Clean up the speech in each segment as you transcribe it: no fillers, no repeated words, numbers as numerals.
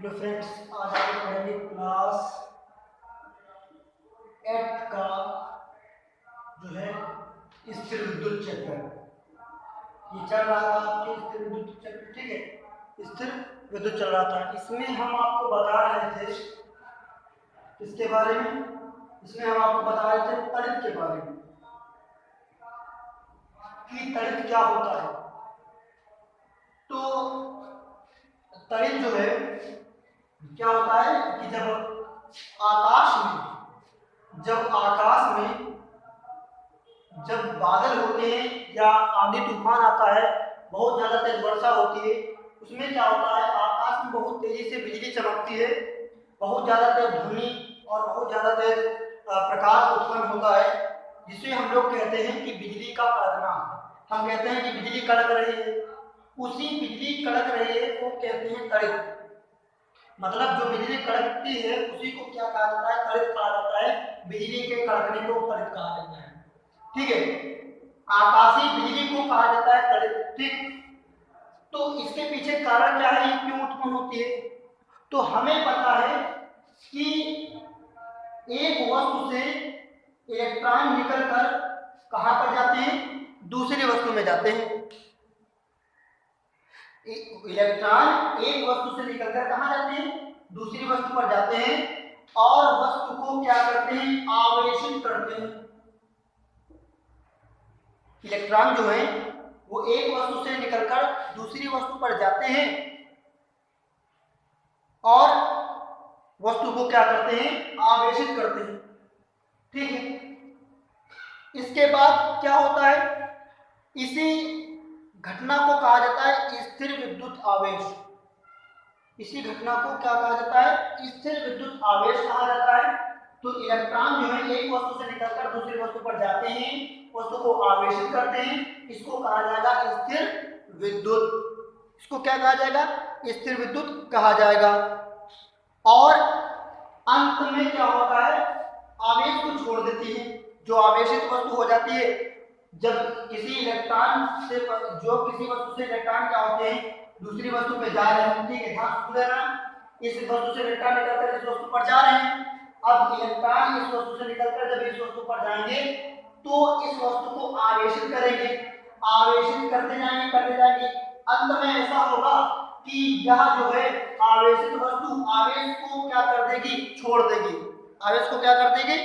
Hello friends, आज हम पढ़ेंगे क्लास 8 का जो है स्थिर विद्युत चैप्टर। ये चल रहा था आपके स्थिर विद्युत चैप्टर, ठीक है। स्थिर विद्युत चल रहा था। इसमें हम आपको बता रहे थे इसके बारे में, इसमें हम आपको बता रहे थे तड़ित के बारे में कि तड़ित क्या होता है। तो तड़ित जो है क्या होता है कि आकाश में जब बादल होते हैं या आंधी तूफान आता है, बहुत ज्यादा तेज वर्षा होती है, उसमें क्या होता है, आकाश में बहुत तेजी से बिजली चमकती है, बहुत ज्यादा तेज ध्वनि और बहुत ज्यादा तेज प्रकाश उत्पन्न होता है, जिसे हम लोग कहते हैं कि बिजली का कड़कना। हम कहते हैं कि बिजली कड़क रही है, उसी बिजली कड़क रही है वो कहते हैं तड़ित। मतलब जो बिजली कड़कती है उसी को क्या कहा जाता है, तड़ित कहा जाता है। बिजली के कड़कने को तड़ित कहा जाता है, ठीक है। आकाशीय बिजली को कहा जाता है तड़ित, ठीक। तो इसके पीछे कारण क्या है, ये क्यों उत्पन्न होती है। तो हमें पता है कि एक वस्तु से इलेक्ट्रॉन निकलकर कहां पर जाते हैं, दूसरी वस्तु में जाते हैं। इलेक्ट्रॉन एक वस्तु से निकलकर कहां जाते हैं, दूसरी वस्तु पर जाते हैं और वस्तु को क्या करते हैं, आवेशित करते हैं। इलेक्ट्रॉन जो है वो एक वस्तु से निकलकर दूसरी वस्तु पर जाते हैं और वस्तु को क्या करते हैं, आवेशित करते हैं, ठीक है। इसके बाद क्या होता है, इसी घटना को कहा जाता है स्थिर विद्युत आवेश। इसी घटना को क्या कहा जाता है, स्थिर विद्युत आवेश कहा जाता है। तो इलेक्ट्रॉन जो है एक वस्तु से निकलकर दूसरी वस्तु पर जाते हैं, वस्तु को आवेशित करते हैं, इसको कहा जाएगा स्थिर विद्युत। इसको क्या कहा जाएगा, स्थिर विद्युत कहा जाएगा। और अंत में क्या होता है, आवेश को छोड़ देती है, जो आवेशित वस्तु हो जाती है। जब किसी इलेक्ट्रॉन से किसी वस्तु से इलेक्ट्रॉन क्या होते हैं, दूसरी वस्तु पे जा रहे हैं, ठीक है, ध्यान सुन लेना। इस वस्तु से इलेक्ट्रॉन निकलकर इस वस्तु पर जा रहे हैं। अब इलेक्ट्रॉन इस वस्तु से निकलकर जब इस वस्तु पर जाएंगे तो इस वस्तु को आवेशित करेंगे, आवेशित करते जाएंगे। अंत में ऐसा होगा कि यह जो है आवेशित वस्तु आवेश को क्या कर देगी, छोड़ देगी। आवेश को क्या कर देगी,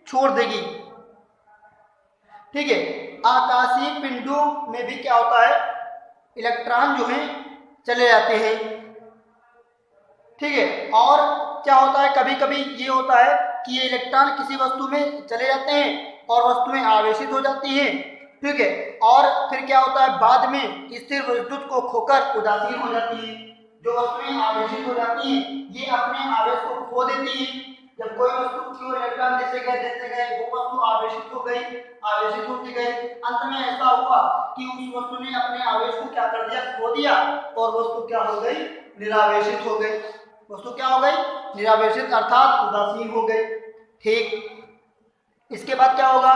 छोड़ देगी, ठीक है। आकाशीय पिंडों में भी क्या होता है, इलेक्ट्रॉन जो है चले जाते हैं, ठीक है। और क्या होता है, कभी कभी ये होता है कि ये इलेक्ट्रॉन किसी वस्तु में चले जाते हैं और वस्तु में आवेशित हो जाती है, ठीक है। और फिर क्या होता है, बाद में स्थिर विद्युत को खोकर उदासीन हो जाती है। जो वस्तुएं आवेशित हो जाती हैं ये अपने आवेश को खो देती है। जब कोई वस्तु को इलेक्ट्रॉन देते गए वो वस्तु आवेशित हो गई, आवेशित होती गई। अंत में ऐसा हुआ कि उस वस्तु ने अपने आवेश को क्या कर दिया, खो दिया और वस्तु क्या हो गई, निरावेशित हो गई। वस्तु क्या हो गई, निरावेशित अर्थात उदासीन हो गई, ठीक। इसके बाद क्या होगा,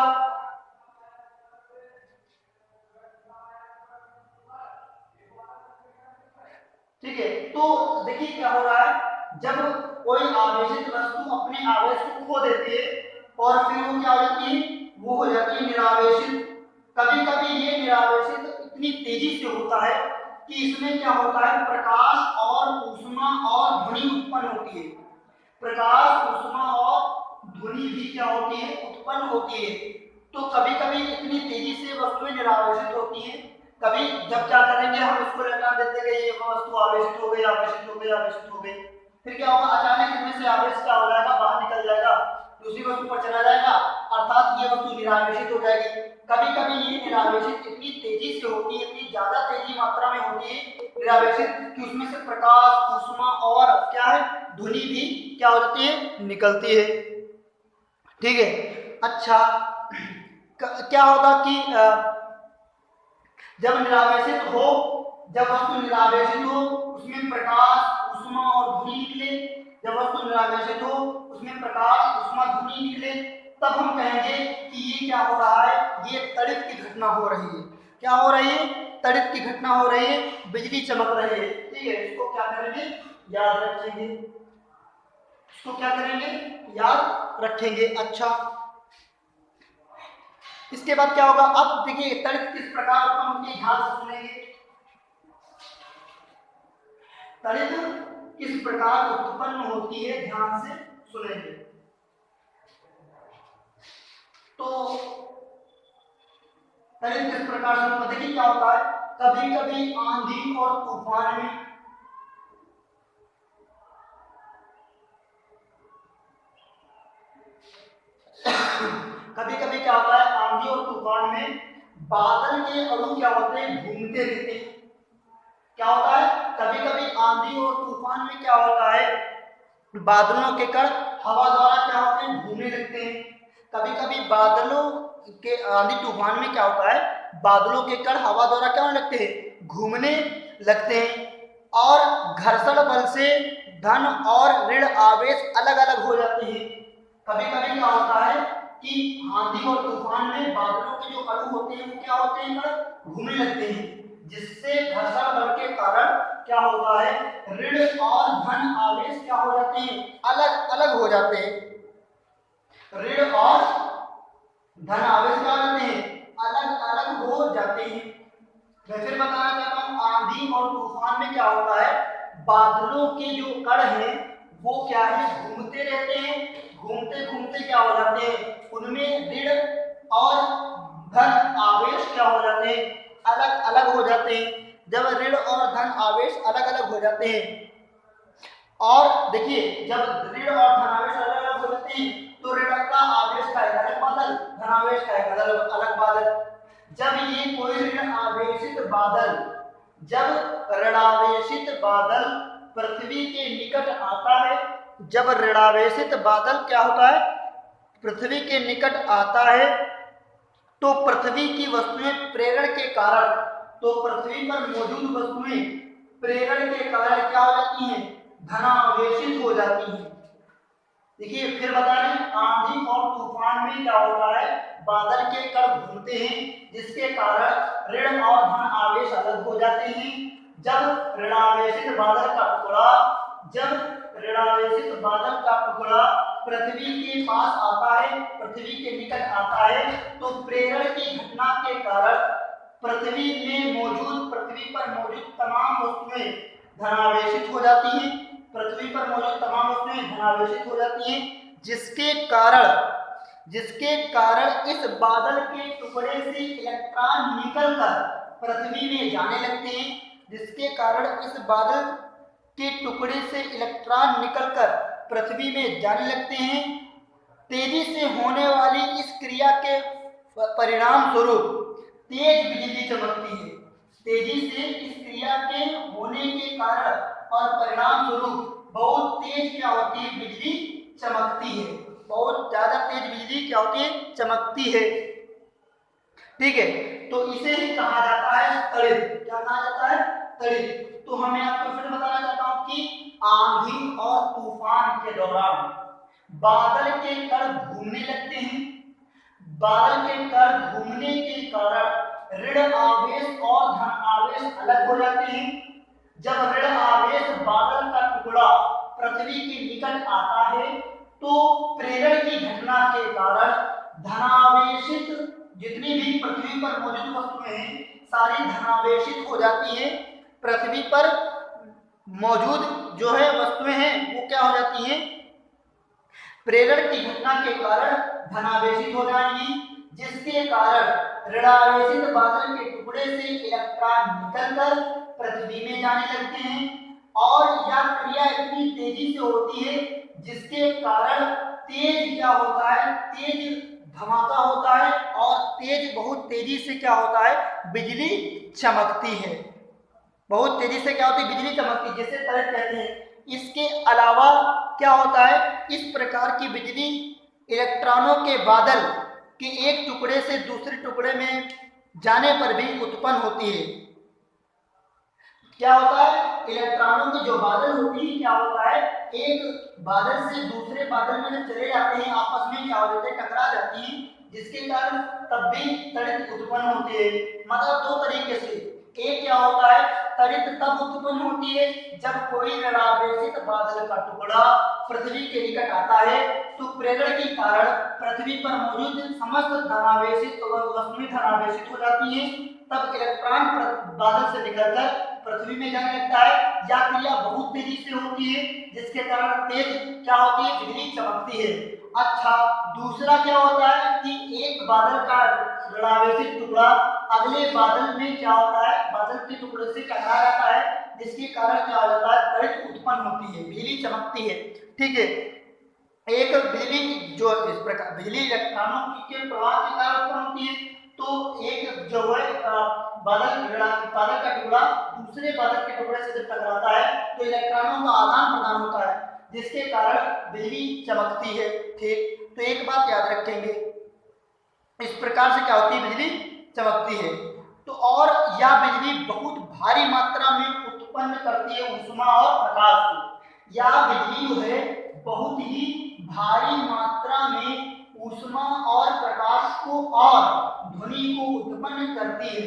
ठीक है। तो देखिए क्या हो रहा है, जब कोई आवेशित वस्तु अपने आवेश को खो देती है और फिर वो क्या हो जाती है, वो हो जाती है निरावेशित। कभी कभी ये निरावेशित इतनी तेजी से होता है कि इसमें क्या होता है, प्रकाश और ऊष्मा और ध्वनि उत्पन्न होती है। प्रकाश, ऊष्मा और ध्वनि भी क्या होती है, उत्पन्न होती है। तो कभी कभी इतनी तेजी से वस्तुएं निरावेशित होती हैं, कभी जब क्या करेंगे, हम इसको इलेक्ट्रॉन देते गए, ये वस्तु आवेशित हो गई, आवेशित हो गई, आवेशित हो गई। फिर क्या होगा, अचानक इनमें से आवेश क्या हो जाएगा, बाहर निकल जाएगा, दूसरी वस्तु पर चला जाएगा, अर्थात ये वस्तु निरावेशित हो जाएगी। कभी कभी ये निरावेशित इतनी तेजी से होती है, इतनी ज्यादा तेजी मात्रा में होती है निरावेशित कि उसमें से प्रकाश, ऊष्मा और क्या है, ध्वनि भी क्या हो जाती है, निकलती है, ठीक है। अच्छा, क्या होगा कि जब वस्तु निरावेशित हो उसमें प्रकाश, ऊष्मा और ध्वनि निकले। जब वस्तु निरावेशित हो उसमें प्रकाश, ऊष्मा, ध्वनि निकले, तब हम कहेंगे कि ये क्या हो रहा है, ये तड़ित की घटना हो रही है। क्या हो रही है, तड़ित की घटना हो रही है, बिजली चमक रही है, ठीक है। इसको क्या करेंगे, याद रखेंगे, इसको क्या करेंगे, याद रखेंगे। अच्छा, इसके बाद क्या होगा, अब देखिए तड़ित किस प्रकार उत्पन्न होती है, ध्यान से सुनेंगे। तड़ित किस प्रकार उत्पन्न होती है, ध्यान से सुनेंगे। तो तड़ित किस प्रकार से उत्पन्न, देखिए क्या होता है, कभी कभी आंधी और तूफान में कभी कभी क्या होता है, आंधी और तूफान में बादल के अणु क्या होते हैं, घूमते रहते हैं। क्या होता है, कभी कभी आंधी और तूफान में क्या होता है, बादलों के कण हवा द्वारा क्या होते हैं, घूमने लगते हैं। कभी कभी बादलों के आंधी तूफान में क्या होता है, बादलों के कण हवा द्वारा क्या होने लगते हैं, घूमने लगते हैं। और घर्षण बल से धन और ऋण आवेश अलग अलग हो जाते हैं। कभी कभी क्या होता है कि आंधी और तूफान में बादलों के जो अणु होते हैं वो क्या होते हैं, घूमने लगते हैं, जिससे घर्षण बल के कारण क्या होता है, ऋण और धन आवेश क्या हो जाते हैं, अलग अलग हो जाते हैं। ऋण और धन आवेश क्या हो जाते हैं, अलग अलग हो जाते हैं। मैं फिर बताना चाहता हूँ, आंधी और तूफान में क्या होता है, बादलों के जो कण हैं वो क्या है, घूमते रहते हैं। घूमते घूमते क्या हो जाते हैं, उनमें ऋण और धन आवेश क्या हो जाते हैं, अलग अलग हो जाते हैं। जब ऋण और धन आवेश अलग अलग हो जाते हैं, और देखिए जब ऋण और धन आवेश अलग अलग हो जाते हैं तो ऋण का आवेश का एक अलग बादल, धन आवेश का एक अलग बादल। जब ये कोई ऋण आवेशित बादल, जब ऋणावेशित बादल पृथ्वी के निकट आता है, जब ऋणावेशित बादल क्या होता है, पृथ्वी के निकट आता है, तो पृथ्वी की वस्तुएं प्रेरण के कारण, तो पृथ्वी पर मौजूद वस्तुएं प्रेरण के कारण क्या हो जाती हैं, धनावेशित हो जाती हैं। देखिए फिर बता रहे, आंधी और तूफान में क्या होता है, बादल के कण घूमते हैं, जिसके कारण ऋण और धन आवेश अलग हो जाते हैं। जब ऋणावेशित बादल का टुकड़ा, जब ऋणावेशित बादल का टुकड़ा पृथ्वी के पास आता है, पृथ्वी के निकट आता है, तो प्रेरण की घटना के कारण पृथ्वी पर मौजूद तमाम वस्तुएं धनावेशित हो जाती हैं। पृथ्वी पर मौजूद तमाम वस्तुएं धनावेशित हो जाती हैं, जिसके कारण इस बादल के टुकड़े से इलेक्ट्रॉन निकलकर पृथ्वी में जाने लगते हैं। जिसके कारण इस बादल के टुकड़े से इलेक्ट्रॉन निकलकर पृथ्वी में जाने लगते हैं। तेजी से होने वाली इस क्रिया के परिणाम स्वरूप तेज बिजली चमकती है। तेजी से इस क्रिया के होने के कारण और परिणाम स्वरूप बहुत तेज क्या होती है, बिजली चमकती है। बहुत ज्यादा तेज बिजली क्या होती है, चमकती है। ठीक है, तो इसे ही कहा जाता है तड़ित। क्या कहा जाता है, तड़ित। तो हमें आपको फिर बताना चाहता हूं कि आंधी और तूफान के दौरान बादल के कण घूमने लगते हैं। बादल के कण घूमने के कारण ऋण आवेश और धन आवेश अलग हो जाते हैं। जब ऋण आवेश बादल का टुकड़ा पृथ्वी के निकट आता है, तो प्रेरण की घटना के कारण धनावेशित जितनी भी पृथ्वी पर मौजूद वस्तुएं हैं सारी धनावेशित हो जाती हैं। पृथ्वी पर मौजूद जो है वस्तुएं हैं वो क्या हो जाती हैं, प्रेरण की घटना के कारण धनावेशित हो जाएंगी, जिसके कारण ऋणावेशित बादल के टुकड़े से इलेक्ट्रॉन निकलकर पृथ्वी में जाने लगते हैं। और यह क्रिया इतनी तेजी से होती है जिसके कारण तेज क्या होता है, तेज धमाका होता है और तेज बहुत तेजी से क्या होता है, बिजली चमकती है। बहुत तेजी से क्या होती है, बिजली चमकती है, जिसे तड़ित कहते हैं। इसके अलावा क्या होता है, इस प्रकार की बिजली इलेक्ट्रॉनों के बादल के एक टुकड़े से दूसरे टुकड़े में जाने पर भी उत्पन्न होती है। क्या होता है, इलेक्ट्रॉनों की जो बादल होती है, क्या होता है, एक बादल से दूसरे बादल में जब चले जाते हैं आपस में क्या हो जाते हैं, टकरा जाती हैं, जिसके कारण तब भी तड़ित उत्पन्न होती है। मतलब दो तरीके से, एक क्या होता है, त्वरित तब उत्पन्न होती है जब कोई ऋणावेशित बादल का टुकड़ा पृथ्वी के निकट आता है, तो प्रेरण के कारण पृथ्वी पर मौजूद समस्त धनावेशित वस्तुएं धनावेशित हो जाती हैं। तब इलेक्ट्रॉन बादल से निकलकर पृथ्वी में जाने लगता है। यह क्रिया बहुत तेजी से होती है, जिसके कारण तेज क्या होती है, बिजली चमकती है। अच्छा, दूसरा क्या होता है कि एक बादल का ऋणावेशित टुकड़ा अगले बादल में क्या होता है, बादल के टुकड़े से टकरा जाता है, जिसके कारण क्या हो जाता है, करंट उत्पन्न होती है, बिजली चमकती है। ठीक है, एक बिजली जो इस प्रकार बिजली इलेक्ट्रॉनों के प्रवाह के कारण उत्पन्न होती है, तो एक जो है बादल का टुकड़ा दूसरे बादल के टुकड़े से जब टकराता है तो इलेक्ट्रॉनों का आदान प्रदान होता है, जिसके कारण बिजली चमकती है। ठीक, तो एक बात याद रखेंगे, इस प्रकार से क्या होती है, बिजली चमकती है। तो और यह बिजली बहुत भारी मात्रा में उत्पन्न करती है ऊष्मा और प्रकाश को। यह बिजली जो है बहुत ही भारी मात्रा में ऊष्मा और प्रकाश को और ध्वनि को उत्पन्न करती है।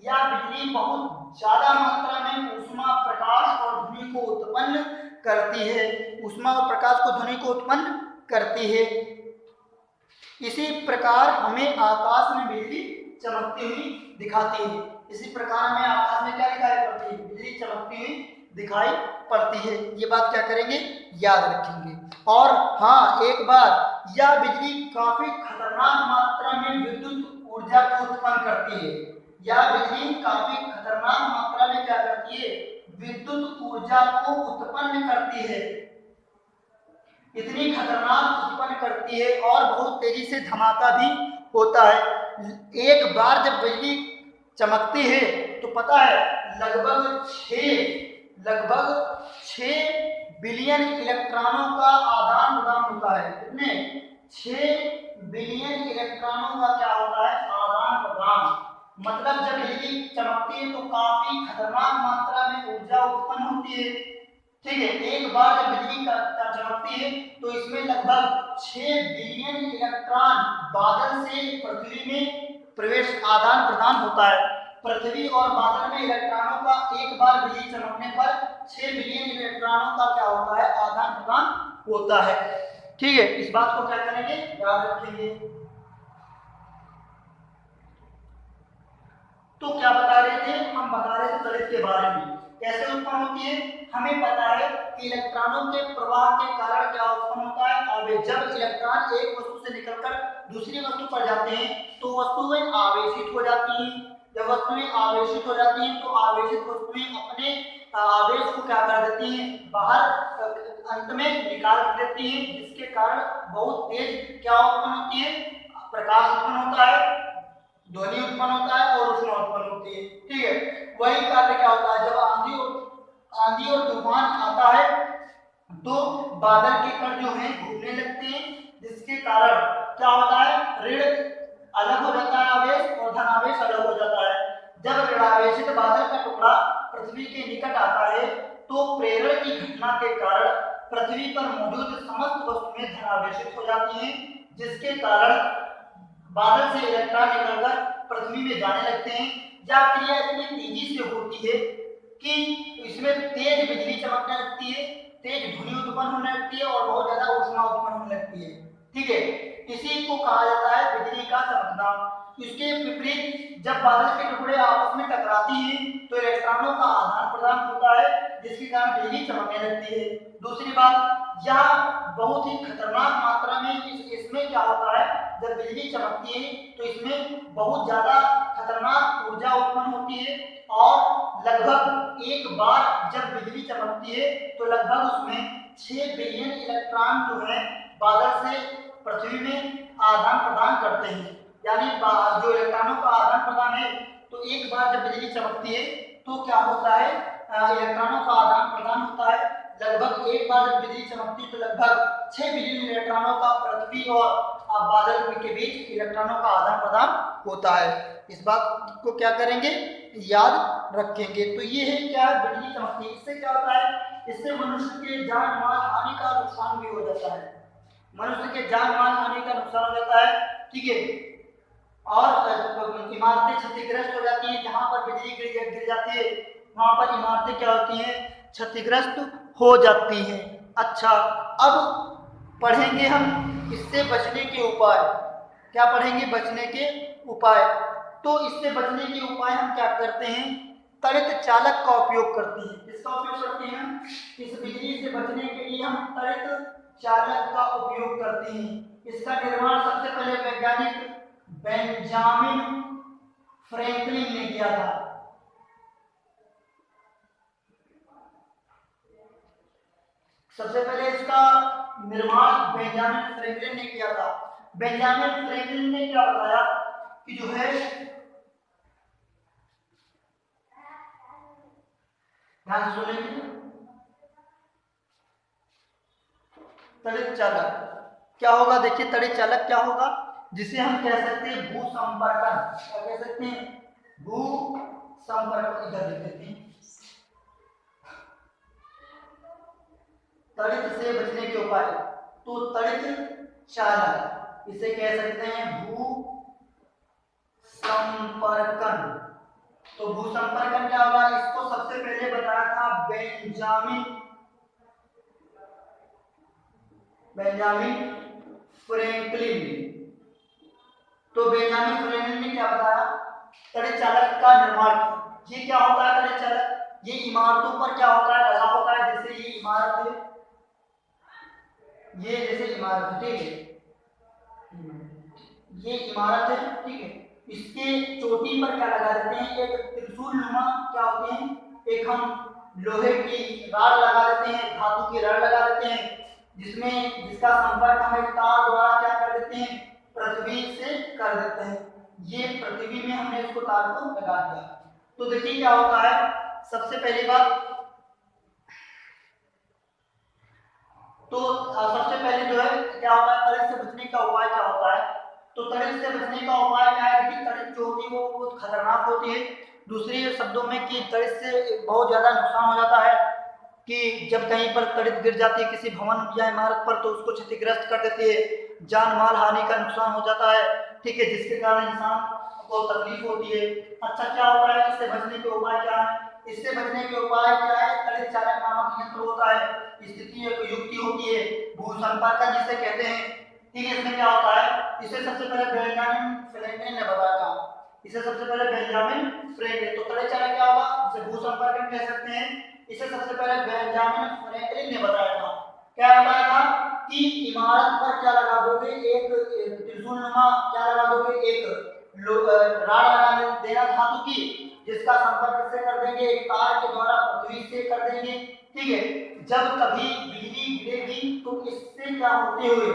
यह बिजली बहुत ज्यादा मात्रा में ऊष्मा, प्रकाश और ध्वनि को उत्पन्न करती है। ऊष्मा और प्रकाश को, ध्वनि को उत्पन्न करती है। इसी प्रकार हमें आकाश में बिजली चमकती हुई दिखाती है। इसी प्रकार हमें आकाश में क्या दिखाई पड़ती है, बिजली चमकती हुई दिखाई पड़ती है। ये बात क्या करेंगे, याद रखेंगे। और हाँ, एक बात, यह बिजली काफी खतरनाक मात्रा में विद्युत ऊर्जा को उत्पन्न करती है। यह बिजली काफी खतरनाक मात्रा में क्या करती है, विद्युत ऊर्जा को उत्पन्न करती है। इतनी खतरनाक उत्पन्न करती है और बहुत तेजी से धमाका भी होता है। एक बार जब बिजली चमकती है तो पता है लगभग 6 बिलियन इलेक्ट्रॉनों का आदान प्रदान होता है। कितने, 6 बिलियन इलेक्ट्रॉनों का क्या होता है, आदान प्रदान। मतलब जब बिजली चमकती है तो काफी खतरनाक मात्रा में ऊर्जा उत्पन्न होती है। ठीक है, एक बार जब बिजली चमकती है तो इसमें लगभग 6 बिलियन इलेक्ट्रॉन बादल से पृथ्वी में प्रवेश, आदान प्रदान होता है। पृथ्वी और बादल में इलेक्ट्रॉनों का एक बार बिजली चमकने पर 6 बिलियन इलेक्ट्रॉनों का क्या होता है, आदान प्रदान होता है। ठीक है, इस बात को क्या करेंगे, याद रखेंगे। तो क्या बता रहे थे, हम बता रहे थे गणित के बारे में, कैसे उत्पन्न होती है। हमें पता है कि इलेक्ट्रॉनों के प्रवाह के कारण क्या उत्पन्न होता है, आवेश। जब इलेक्ट्रॉन एक वस्तु से निकलकर दूसरी वस्तु पर जाते हैं तो वस्तुएं आवेशित हो जाती हैं। जब वस्तुएं आवेशित हो जाती हैं तो आवेशित वस्तुएं अपने आवेश को क्या कर देती हैं, बाहर अंत में निकाल देती हैं, जिसके कारण बहुत तेज क्या उत्पन्न होती है, प्रकाश उत्पन्न होता है, ध्वनि उत्पन्न होता है और ऊष्मा उत्पन्न होती है। ठीक है, वही कार्य क्या होता है, जब आंधी और तूफान आता है तो बादल के कण जो हैं घूमने लगते हैं, जिसके कारण क्या होता है, ऋण अलग हो जाता है आवेश और धनावेश अलग हो जाता है। जब ऋणावेशित बादल का टुकड़ा पृथ्वी के निकट आता है तो प्रेरण की घटना के कारण पृथ्वी पर मौजूद समस्त वस्तुएं धनावेशित हो जाती हैं, जिसके कारण बादल से इलेक्ट्रॉन निकलकर पृथ्वी में जाने लगते हैं। यह क्रिया इतनी तेजी से होती है कि इसमें तेज बिजली चमकने लगती है, तेज ध्वनि उत्पन्न होने लगती है और बहुत ज्यादा ऊष्मा उत्पन्न होने लगती है। ठीक है, इसी को कहा जाता है बिजली का चमकना। इसके विपरीत जब बादल के टुकड़े आपस में टकराती हैं तो इलेक्ट्रॉनों का आदान प्रदान होता है, जिसके कारण बिजली चमकने लगती है। दूसरी बात, यह बहुत ही खतरनाक मात्रा में इसमें क्या होता है, जब बिजली चमकती है तो इसमें बहुत ज्यादा खतरनाक ऊर्जा उत्पन्न होती है और लगभग एक बार जब बिजली चमकती है तो लगभग उसमें 6 बिलियन इलेक्ट्रॉन जो है बादल से पृथ्वी में आदान प्रदान करते हैं। यानी जो इलेक्ट्रॉनों का आदान प्रदान है, तो एक बार जब बिजली चमकती है तो क्या होता है, इलेक्ट्रॉनों का आदान प्रदान होता है। लगभग एक बार जब बिजली चमकती है तो लगभग 6 बिलियन इलेक्ट्रॉनों का पृथ्वी और बादल के बीच इलेक्ट्रॉनों का आदान प्रदान होता है। इस बात को क्या करेंगे, याद रखेंगे। तो ये है क्या, बिजली चमकती है। इससे क्या होता है, इससे मनुष्य के जान माल हानि का नुकसान भी हो जाता है। मनुष्य के जान माल हानि का नुकसान हो जाता है। ठीक है, और इमारतें क्षतिग्रस्त हो जाती हैं। जहां पर बिजली गिर जाती है वहां पर इमारतें क्या होती हैं, क्षतिग्रस्त हो जाती हैं। अच्छा, अब पढ़ेंगे हम इससे बचने के उपाय। क्या पढ़ेंगे? बचने के उपाय। तो इससे बचने के उपाय हम क्या करते हैं, त्वरित चालक का उपयोग करते हैं। इसका उपयोग करते हैं हम, इस बिजली से बचने के लिए हम त्वरित चालक का उपयोग करते हैं। इसका निर्माण सबसे पहले वैज्ञानिक बेंजामिन फ्रैंकलिन ने किया था। सबसे पहले इसका निर्माण बेंजामिन फ्रैंकलिन ने किया था। बेंजामिन फ्रैंकलिन ने क्या बताया कि जो है, ध्यान से सुनेंगे, त्वरित चालक क्या होगा? देखिए, त्वरित चालक क्या होगा, जिसे हम कह सकते हैं भू संपर्कन। क्या कह सकते हैं? भू संपर्कन। इधर लिख देते हैं, त्वरित से बचने के उपाय। तो त्वरित चालक इसे कह सकते हैं भू संपर्कन। तो भू संपर्कन क्या होगा? इसको सबसे पहले बताया था बेंजामिन फ्रैंकलिन। तो बेंजामिन फ्रैंकलिन ने क्या बताया? त्वरित चालक का निर्माण किया। ये क्या होता है त्वरित चालक? ये इमारतों पर क्या होता है, लगा होता है। जैसे ये इमारत है, ये जैसे इमारत है, ठीक है, ये इमारत है, ठीक है। इसके चोटी पर क्या लगा देते हैं, एक त्रिशूल नुमा क्या होते हैं, एक हम लोहे की रॉड लगा देते हैं, धातु की रॉड लगा देते हैं, जिसका संपर्क हम एक तार द्वारा क्या कर देते हैं, पृथ्वी से कर देते हैं। ये पृथ्वी में हमने इसको तार को लगा दिया। तो देखिए क्या होता है, सबसे पहली बात तो सबसे पहले जो है क्या होता है, त्वरित से बचने का उपाय क्या होता है? तो त्वरित से बचने का उपाय क्या है कि त्वरित जो होती है वो बहुत खतरनाक होती है। दूसरी शब्दों में कि त्वरित से बहुत ज्यादा नुकसान हो जाता है कि जब कहीं पर त्वरित गिर जाती है किसी भवन या इमारत पर, तो उसको क्षतिग्रस्त कर देती है, जान माल हानि का नुकसान हो जाता है, ठीक है, जिसके कारण इंसान को तकलीफ होती है। अच्छा, क्या होता है इससे बचने के उपाय क्या है? इससे बचने के उपाय क्या है? त्वरित चालक नामक यंत्र होता है, स्थिति एक युक्ति होती है, भू संपर्कन जिसे कहते हैं, ठीक है। इसमें क्या होता है, इसे सबसे पहले बेंजामिन फ्रैंकलिन ने बताया था। इसे सबसे पहले बेंजामिन फ्रैंकलिन, तो त्वरित चालक क्या होगा, इसे भू संपर्कन कह सकते हैं। इसे सबसे पहले बेंजामिन फ्रैंकलिन ने बताया था। क्या बताया था कि इमारत पर क्या लगा दोगे, एक त्रिशूल नुमा क्या लगा दोगे, एक राड लगा देना धातु की, जिसका संपर्क से कर देंगे एक तार के द्वारा पृथ्वी से कर देंगे, ठीक है। जब कभी बिजली गिरेगी तो इससे क्या होते हुए,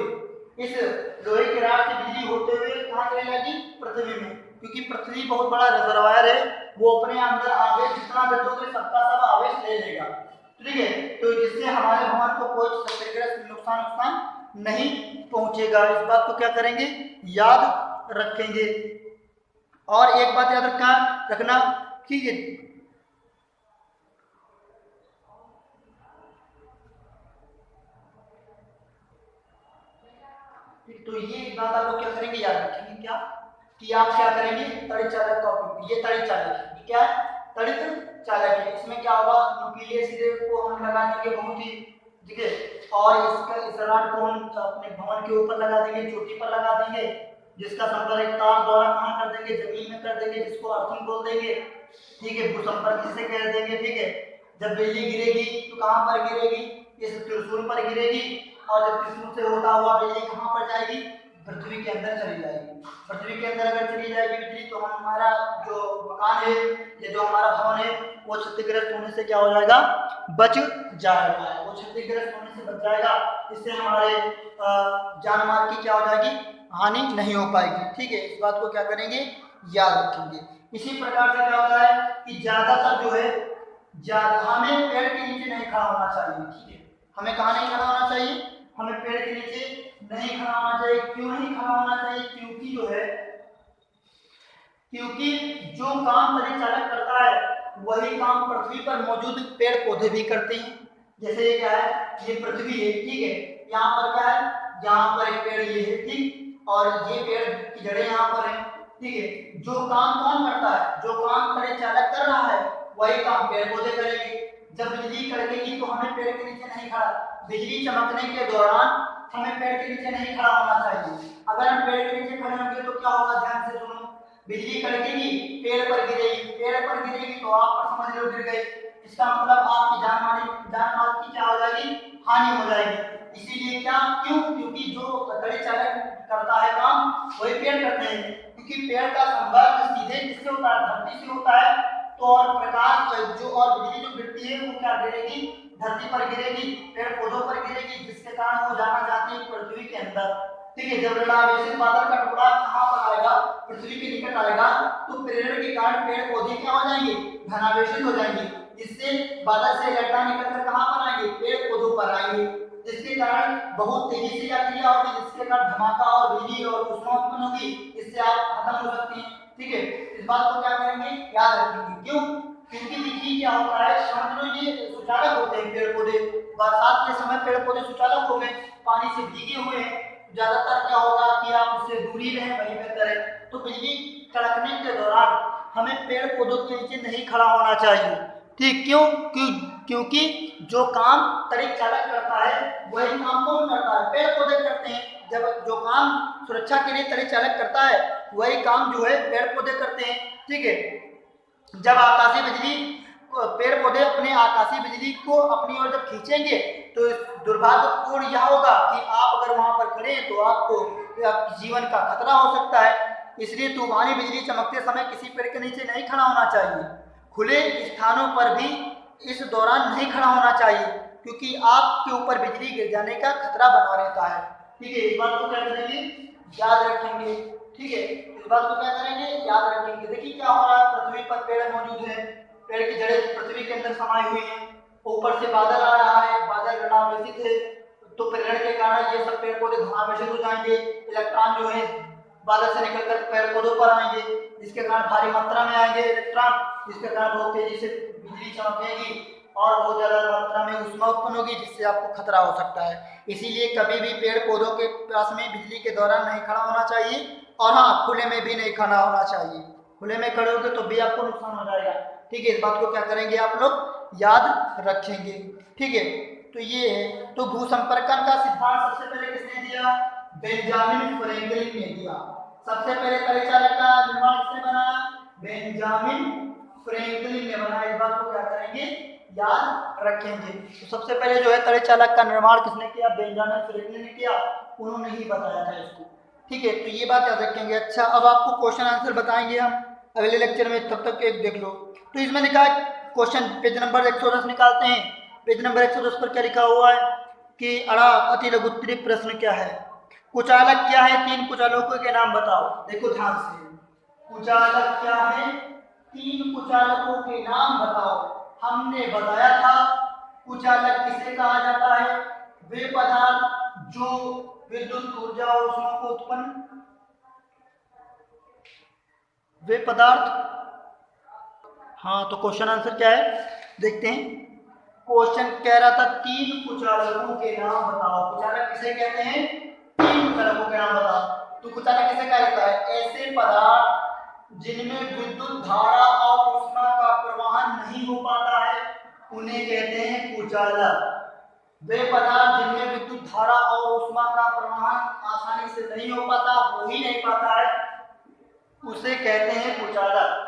इस लोहे के राड से बिजली होते हुए कहां चली जाएगी, पृथ्वी में, क्योंकि पृथ्वी बहुत बड़ा रिजर्वायर है, वो अपने अंदर आवेश जितना दे दोगे सबका सब आवेश ले लेगा, ठीक है। तो जिससे हमारे भवन को कोई क्षतिग्रस्त नुकसान नहीं पहुंचेगा। इस बात को क्या करेंगे, याद रखेंगे। और एक बात याद रखना कि तो ये बात आप लोग क्या करेंगे, याद रखेंगे क्या, कि आप क्या करेंगे, त्वरित चालक का उपयोग। ये त्वरित चालक है, क्या है, त्वरित चालक है। इसमें क्या होगा, नुकीले सिरे को हम लगा देंगे बहुत ही, ठीक है, और इस रॉड को हम अपने भवन के ऊपर लगा देंगे, चोटी पर लगा देंगे, जिसका संपर्क तार द्वारा कहां कर देंगे, जमीन में कर देंगे, जिसको अर्थिंग बोल देंगे, ठीक है, भूसंपर्क जिसे कह देंगे, ठीक है। जब बिजली गिरेगी तो कहां पर गिरेगी, इस त्रिशूल पर गिरेगी, और जब त्रिशूल से होता हुआ बिजली कहां पर जाएगी, पृथ्वी के अंदर चली जाएगी। पृथ्वी के अंदर अगर चली जाएगी बिजली तो हमारा जो मकान है या जो हमारा भवन है वो क्षतिग्रस्त होने से क्या हो जाएगा, बच जाएगा, वो क्षतिग्रस्त होने से बच जाएगा। इससे हमारे जान माल की क्या हो जाएगी, हानि नहीं हो पाएगी, ठीक है। इस बात को क्या करेंगे, याद रखेंगे। इसी प्रकार से क्या होता है कि ज्यादातर जो है, ज्यादा हमें पेड़ के नीचे नहीं खड़ा होना चाहिए, ठीक है। हमें कहाँ नहीं खड़ा होना चाहिए, हमें पेड़ के नीचे नहीं खड़ा होना चाहिए। क्यों नहीं खड़ा होना चाहिए, क्योंकि जो है, क्योंकि जो काम परिचालक करता है वही काम पृथ्वी पर मौजूद पेड़ पौधे भी करते हैं। जैसे ये क्या है, ये पृथ्वी है, ठीक है, यहाँ पर क्या है, यहाँ पर एक पेड़ ये है, ठीक, और ये पेड़ की जड़ें यहाँ पर है, ठीक है। जो काम कौन करता है, जो काम परिचालक कर रहा है वही काम पेड़ पौधे करेंगे। जब बिजली कड़केगी तो हमें पेड़ के नीचे नहीं खड़ा, बिजली चमकने के दौरान हमें पेड़ के नीचे नहीं खड़ा होना चाहिए। अगर हम पेड़ के नीचे खड़े होंगे तो क्या होगा, ध्यान से सुनो। बिजली कड़केगी, पेड़ पर गिरेगी, पेड़ पर गिरेगी तो आप पर समझ लो गिर गए, इसका मतलब आपकी जान माल की क्या हो जाएगी, हानि हो जाएगी। इसीलिए क्या, क्यों, क्योंकि जो गाड़ी चालक करता है काम वही पेड़ करते हैं, क्योंकि पेड़ का संपर्क सीधे किससे होता है, धरती से होता है। तो और प्रकाश जो और बिजली जो गिरती है वो क्या गिरेगी, धरती पर गिरेगी, पेड़ पौधों पर गिरेगी, जिसके कारण वो जाना जाती है पृथ्वी के अंदर। ठीक है। जब ऋणावेशित बादल का टुकड़ा कहां पर आएगा, पृथ्वी के निकट आएगा, तो प्रेरण के कारण पेड़ पौधे क्या हो जाएंगे, धनावेशित हो जाएंगे, जिससे बादल से इलेक्ट्रॉन निकलकर कहां पर आएंगे, पेड़ पौधों पर आएंगे, जिसके कारण बहुत तेजी से क्या क्रिया होगी, जिसके कारण धमाका और बिजली और ऊष्मा उत्पन्न होगी, इससे आप खत्म हो सकते हैं। ठीक है। इस बात को क्या करेंगे, याद रखेंगे। क्यों, क्योंकि देखिए क्या होता है, समझ लो ये सुचालक होते हैं पेड़ पौधे। बरसात के समय पेड़ पौधे सुचालक हो गए, पानी से भीगे हुए हैं, ज्यादातर क्या होगा कि आप उससे दूरी रहें, वही बेहतर है। तो बिजली कड़कने के दौरान हमें पेड़ पौधों के नीचे नहीं खड़ा होना चाहिए। ठीक, क्योंकि जो काम तड़ित चालक करता है वही काम कौन करता है, पेड़ पौधे करते हैं। जब जो काम सुरक्षा के लिए तड़ित चालक करता है वही काम जो है पेड़ पौधे करते हैं। ठीक है। जब आकाशीय बिजली, पेड़ पौधे अपने आकाशीय बिजली को अपनी ओर जब खींचेंगे तो दुर्भाग्यपूर्ण यह होगा कि आप अगर वहां पर खड़े हैं तो आपको आपके जीवन का खतरा हो सकता है। इसलिए तूफानी बिजली चमकते समय किसी पेड़ के नीचे नहीं खड़ा होना चाहिए। खुले स्थानों पर भी इस दौरान नहीं खड़ा होना चाहिए, क्योंकि आपके ऊपर बिजली गिर जाने का खतरा बना रहता है। ठीक है। इस बात को क्या करेंगे, याद रखेंगे। ठीक है। इस बात को क्या करेंगे, याद रखेंगे। देखिए क्या हो रहा है, पृथ्वी पर पेड़ मौजूद है, पेड़ की जड़ें पृथ्वी के अंदर समाई हुई हैं, ऊपर से बादल आ रहा है, बादल ऋणावेशित है, तो प्रेरण के कारण ये सब पेड़ पौधे धनावेशित हो जाएंगे, इलेक्ट्रॉन जो है बादल से निकलकर पेड़ पौधों पर आएंगे, जिसके कारण भारी मात्रा में आएंगे इलेक्ट्रॉन, जिसके कारण बहुत तेजी से बिजली चमकेगी और बहुत ज्यादा मात्रा में ऊष्मा उत्पन्न होगी, जिससे आपको खतरा हो सकता है। इसीलिए कभी भी पेड़ पौधों के पास में बिजली के दौरान नहीं खड़ा होना चाहिए, और हाँ, खुले में भी नहीं खड़ा होना चाहिए। खुले में खड़े होगे तो भी आपको नुकसान हो जाएगा। ठीक है। इस बात को क्या करेंगे, आप लोग याद रखेंगे। ठीक है। तो ये है, तो भूसंपर्कन का सिद्धांत सबसे पहले किसने दिया, बेंजामिन फ्रैंकलिन ने दिया। सबसे पहले परिचालक का निर्माण किसने बनाया, बेंजामिन फ्रैंकलिन ने बनाया। इस बात को क्या करेंगे, याद रखेंगे। तो सबसे पहले जो है तड़े चालक का निर्माण किसने किया, बेंजामिन फ्रैंकलिन ने किया, उन्होंने ही बताया था इसको। ठीक है। तो ये बात याद रखेंगे। अच्छा, अब आपको क्वेश्चन आंसर बताएंगे हम अगले लेक्चर में, तब तक एक देख लो। तो इसमें लिखा है क्वेश्चन, पेज नंबर 110 निकालते हैं। पेज नंबर 110 पर क्या लिखा हुआ है कि अड़ा अति लघुत्तरी प्रश्न क्या है, कुचालक क्या है, 3 कुचालकों के नाम बताओ। देखो ध्यान से, कुचालक क्या है, 3 कुचालकों के नाम बताओ। हमने बताया था कुचालक किसे कहा जाता है, वे पदार्थ जो विद्युत ऊर्जा और ऊष्मा को उत्पन्न, वे पदार्थ। हाँ, तो क्वेश्चन आंसर क्या है देखते हैं। क्वेश्चन कह रहा था 3 कुचालकों के नाम बताओ। कुचालक किसे कहते हैं, 3 कुचालकों के नाम बताओ। तो कुचालक किसे कहा जाता है, ऐसे पदार्थ जिनमें विद्युत धारा और ऊष्मा का प्रवाहन नहीं हो पाता है उन्हें कहते हैं कुचालक। वे पदार्थ जिनमें विद्युत धारा और ऊष्मा का प्रवाहन आसानी से नहीं हो पाता, हो ही नहीं पाता है, उसे कहते हैं कुचालक।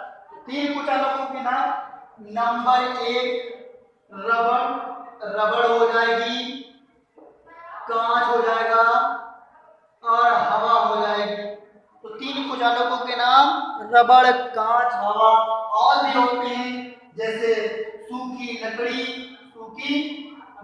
3 कुचालकों के नाम, नंबर 1 रबड़, रबड़ हो जाएगी, कांच हो जाएगा और हवा हो जाएगी। तो 3 कुचालकों के नाम रबड़, कांच, हवा। और भी होते हैं जैसे सूखी लकड़ी, सूखी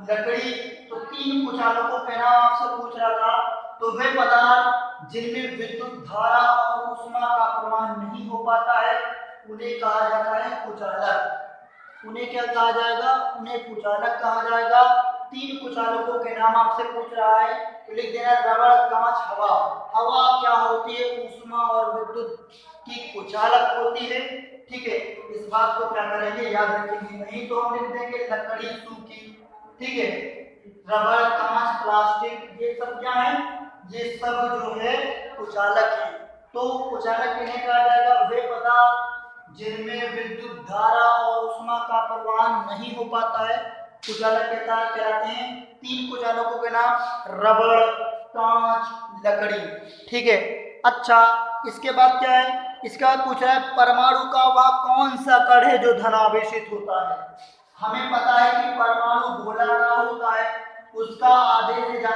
लकड़ी। तो 3 कुचालकों के नाम आपसे पूछ रहा था। तो वे पदार्थ जिनमें विद्युत धारा और ऊष्मा का प्रवाह नहीं हो पाता है उन्हें कहा जाता है कुचालक। उन्हें क्या कहा जाएगा, उन्हें कुचालक कहा जाएगा। 3 कुचालकों के नाम आपसे पूछ रहा है तो लिख देना रबड़, कांच, हवा। हवा क्या होती है, ऊष्मा और विद्युत की कुचालक होती है। ठीक है। इस बात को क्या करेंगे, याद रखेंगे। नहीं तो हम लिख देंगे लकड़ी, सूखी। ठीक है। रबड़, कांच, प्लास्टिक, ये सब क्या है, ये सब जो है कुचालक है। तो कुचालक किन्हें कहा जाएगा? वे पदार्थ जिनमें विद्युत धारा और ऊष्मा का प्रवाह नहीं हो पाता है, कुचालक कहलाते हैं। 3 कुचालकों के नाम, रबड़, कांच, लकड़ी। ठीक है। अच्छा, इसके बाद क्या है? इसके बाद पूछ रहा है परमाणु का वह कौन सा कण है जो धनावेशित होता है। हमें पता है कि परमाणु गोलाकार होता है, उसका आधे से ज्यादा